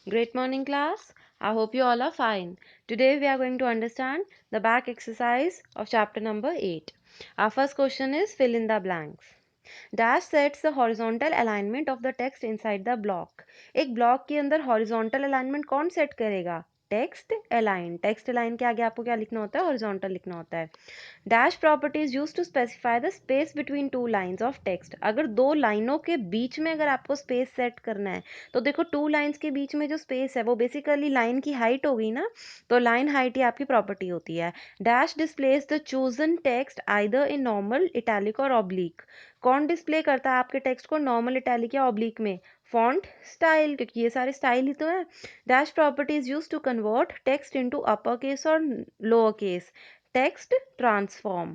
Great morning, class. I hope you all are fine. Today we are going to understand the back exercise of chapter number 8. Our first question is fill in the blanks. Dash sets the horizontal alignment of the text inside the block. एक block के अंदर horizontal alignment कौन set करेगा? Text align के आगे आपको क्या लिखना होता है? हॉरिजॉन्टल लिखना होता है. Dash property is use to specify the space between two lines of text. अगर दो लाइनों के बीच में अगर आपको स्पेस सेट करना है तो देखो टू लाइंस के बीच में जो स्पेस है वो बेसिकली लाइन की हाइट होगी ना, तो लाइन हाइट ही आपकी प्रॉपर्टी होती है. Dash displaces the chosen text either in normal, italic और ऑब्लिक. कौन डिस्प्ले करता है आपके टेक्स्ट को नॉर्मल, इटैलिक या ऑब्लिक में? फॉन्ट स्टाइल, क्योंकि ये सारे स्टाइल ही तो है. Dash property is use to convert text into upper case और lower case. Text transform.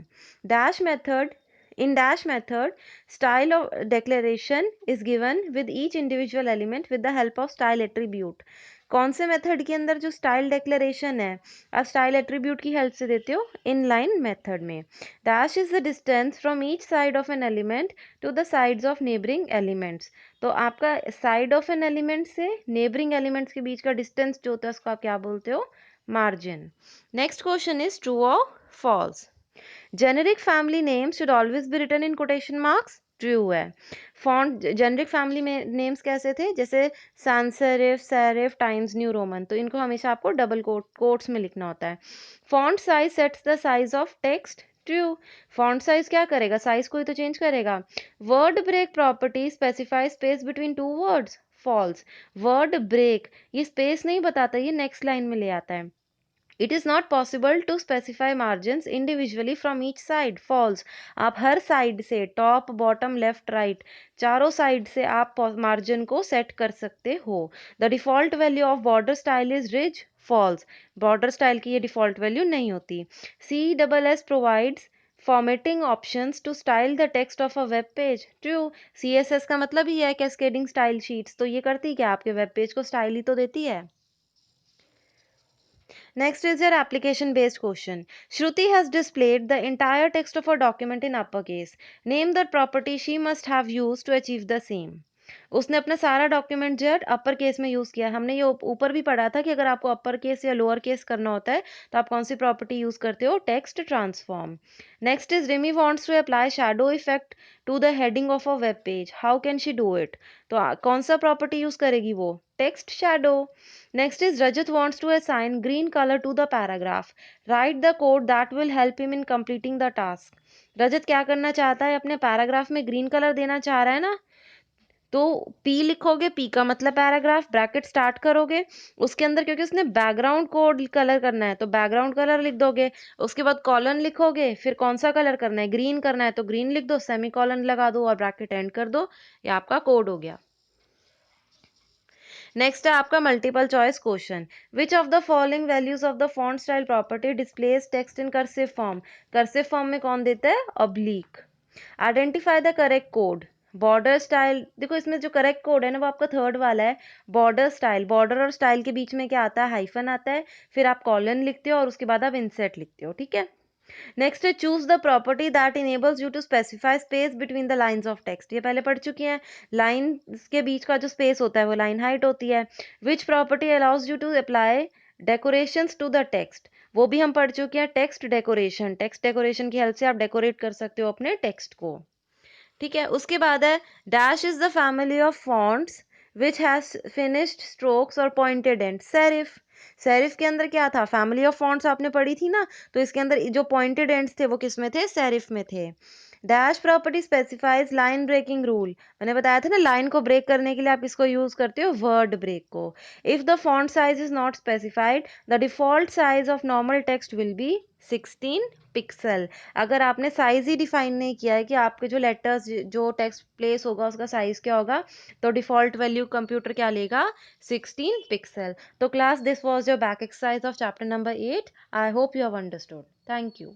Dash method. In dash method, style of declaration is given with each individual element with the help of style attribute. कौन से method के अंदर जो style declaration है आप style attribute की help से देते हो? इन लाइन मेथड में. Dash is the distance from each side of an element to the sides of neighbouring elements. तो आपका साइड ऑफ एन एलिमेंट से नेबरिंग एलिमेंट्स के बीच का डिस्टेंस जो होता है उसको आप क्या बोलते हो? Margin. Next question is true or false. Generic family names should always be written in quotation marks. True है. फॉन्ट जेनरिक फैमिली में नेम्स कैसे थे? जैसे sans serif, serif, times new Roman, तो इनको हमेशा आपको डबल कोट्स में लिखना होता है. Font size sets the size of text. True. Font size क्या करेगा? साइज को ही तो चेंज करेगा. Word break property specify space between two words. False. Word break ये स्पेस नहीं बताता, ये नेक्स्ट लाइन में ले आता है. It is not possible to specify margins individually from each side. False. आप हर साइड से टॉप, बॉटम, लेफ्ट, राइट चारों साइड से आप मार्जिन को सेट कर सकते हो. The default value of border style is ridge. False. Border style की ये डिफॉल्ट वैल्यू नहीं होती. CSS provides formatting options to style the text of a web page. True. CSS का मतलब ही है कैस्केडिंग स्टाइल शीट्स, तो ये करती क्या? आपके वेब पेज को स्टाइल ही तो देती है. Next is your application based question. Shruti has displayed the entire text of her document in uppercase. Name the property she must have used to achieve the same. उसने अपना सारा document जो है अपर केस में use किया. हमने ये ऊपर भी पढ़ा था कि अगर आपको अपर केस या लोअर केस करना होता है तो आप कौन सी प्रॉपर्टी यूज करते हो? Text transform. Next is Rimi wants to apply shadow effect to the heading of a web page. How can she do it? तो कौन सा प्रॉपर्टी यूज करेगी वो? Text shadow. Next is Rajat wants to assign green color to the paragraph. Write the code that will help him in completing the task. रजत क्या करना चाहता है? अपने पैराग्राफ में ग्रीन कलर देना चाह रहा है ना, तो P लिखोगे, P का मतलब पैराग्राफ, ब्रैकेट स्टार्ट करोगे, उसके अंदर क्योंकि उसने बैकग्राउंड कोड कलर करना है तो बैकग्राउंड कलर लिख दोगे. उसके बाद कॉलन लिखोगे, फिर कौन सा कलर करना है? ग्रीन करना है तो ग्रीन लिख दो, सेमी कॉलन लगा दो और ब्रैकेट एंड कर दो. ये आपका कोड हो गया. नेक्स्ट है आपका multiple choice question. Which of the following values of the font style property displace text in cursive form. Cursive form में कौन देता है? Oblique. Identify the correct code. Border style, देखो इसमें जो करेक्ट कोड है ना वो आपका थर्ड वाला है. बॉर्डर स्टाइल, बॉर्डर और स्टाइल के बीच में क्या आता है? हाइफन आता है, फिर आप कॉलन लिखते हो और उसके बाद आप इंसर्ट लिखते हो. ठीक है. नेक्स्ट है choose the property that enables you to specify space between the lines of text. ये पहले पढ़ चुकी हैं. लाइन के बीच का जो स्पेस होता है वो लाइन हाइट होती है. Which property allows you to apply decorations to the text. वो भी हम पढ़ चुके हैं. टेक्स्ट डेकोरेशन, टेक्स्ट डेकोरेशन की हेल्प से आप डेकोरेट कर सकते हो अपने टेक्स्ट को. ठीक है. उसके बाद है dash is the family of fonts which has finished strokes और पॉइंटेड एंड. सेरिफ. सेरिफ के अंदर क्या था? फैमिली ऑफ फॉन्ट्स आपने पढ़ी थी ना, तो इसके अंदर जो पॉइंटेड एंड्स थे वो किस में थे? सेरिफ में थे. Dash property specifies line breaking rule. मैंने बताया था ना लाइन को ब्रेक करने के लिए आप इसको यूज करते हो? वर्ड ब्रेक को. If the font size is not specified the default size of normal text will be 16 pixel. अगर आपने साइज ही डिफाइन नहीं किया है कि आपके जो लेटर्स जो टेक्स्ट प्लेस होगा उसका साइज क्या होगा, तो डिफॉल्ट वैल्यू कंप्यूटर क्या लेगा? 16 पिक्सल. तो class this was your back exercise of chapter number 8. I hope you have understood. Thank you.